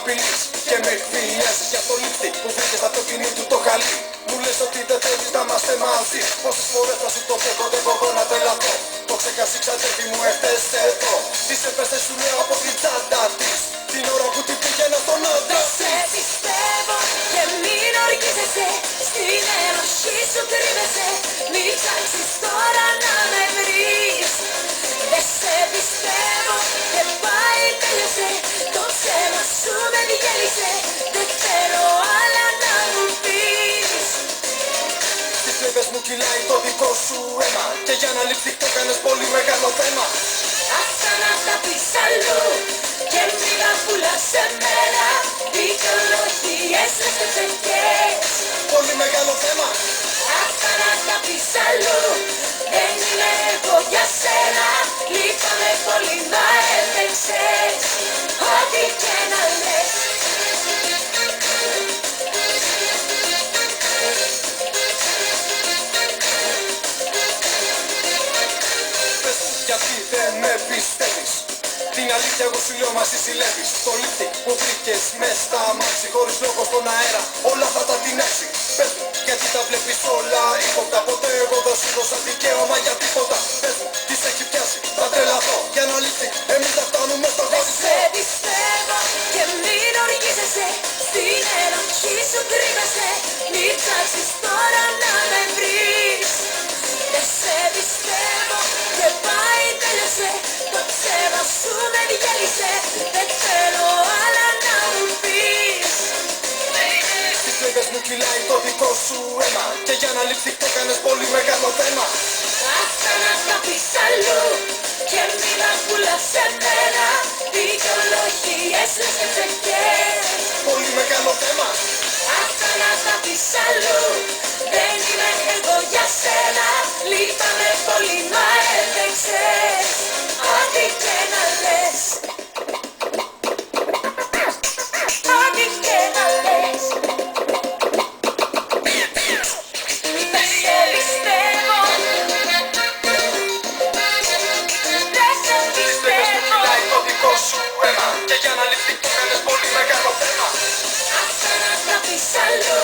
απειλείς και με εκφυλιάζεις για το λήφτη που βρήκες από το κοινή του το χαλί. Μου λες ότι δεν θέλεις να είμαστε μαζί. Πόσες φορές θα σου το πω, κοντεύω εγώ να τρελαθώ. Το ξεχάσει ξαδέρφη μου εχθές εδώ. Τις έπεσες σου λέω από την τσάντα της την ώρα που την πήγαινα στον άντρα της. Δεν σε πιστεύω και μην οργίζεσαι. Στην ενοχή σου κρύβεσαι. Μην ψάξεις τώρα να με βρεις. Δεν σε πιστεύω και πάει τέλειωσε. Το ψέμα σου με διέλυσε. Δεν θέλω άλλα να μου πεις. Στις πλευρές μου κυλάει το δικό σου αίμα και για να λείψει το κάνες πολύ μεγάλο θέμα. Αυτά να τα πεις αλλού και μην τα πουλάς σε μένα. Δικαιολογίες λες και ψευδές. Πολύ μεγάλο θέμα. Αυτά να τα πεις αλλού. Δεν είμαι εγώ για σένα. Λείπαμε πολύ μα έπαιξες. Ό,τι και να λες. Πες μου γιατί δεν με πιστεύεις. Την αλήθεια εγώ σου λέω μα συλλεύεις. Το λήφτη που βρήκες μες στα μάξι χωρίς λόγο στον αέρα όλα θα τα τεινάξει. Πες μου γιατί τα βλέπεις όλα ύποπτα. Ποτέ εγώ δεν σου δώσα δικαίωμα για τίποτα. Πες μου τι σε έχει πιάσει, θα τρελαθώ για να λήφθει. Εμείς θα φτάνουμε στο Δεν χωρισμό. σε πιστεύω και μην οργίζεσαι. Στην ενοχή σου κρύβεσαι. Μην ψάξεις τώρα να με βρεις. Δεν σε πιστεύω και πάει τέλειωσε. Το ψέμα σου με διέλυσε. Δεν θέλω άλλα να μου πεις. Στις πλευρές μου κυλάει το δικό σου αίμα και για να λείψει το κάνες πολύ μεγάλο θέμα. Αυτά να τα πεις αλλού και μην τα πουλάς σε μένα. Δικαιολογίες λες και ψευδές. Πολύ μεγάλο θέμα. Αυτά να τα πεις αλλού. Δεν είμαι εγώ για σένα. Λείπαμε πολύ μα έπαιξες. Ό,τι και να λες. Ό,τι και να λες. Δεν σε πιστεύω. Δεν σε Στις πλευρές μου πιστεύω. κυλάει το δικό σου αίμα και για να λείψει το κάνες πολύ μεγάλο θέμα. Αυτά να τα πεις αλλού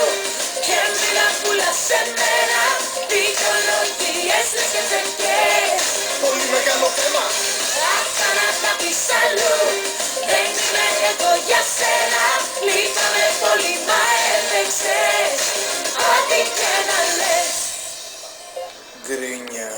και μην τα πουλάς σε μένα. Δικαιολογίες λες και ψευδές. Πολύ μεγάλο θέμα. Αυτά να τα πεις αλλού. Δεν είμαι εγώ για σένα. Λείπαμε πολύ μα έπαιξες. Ό,τι και να λες. Γκρίνια.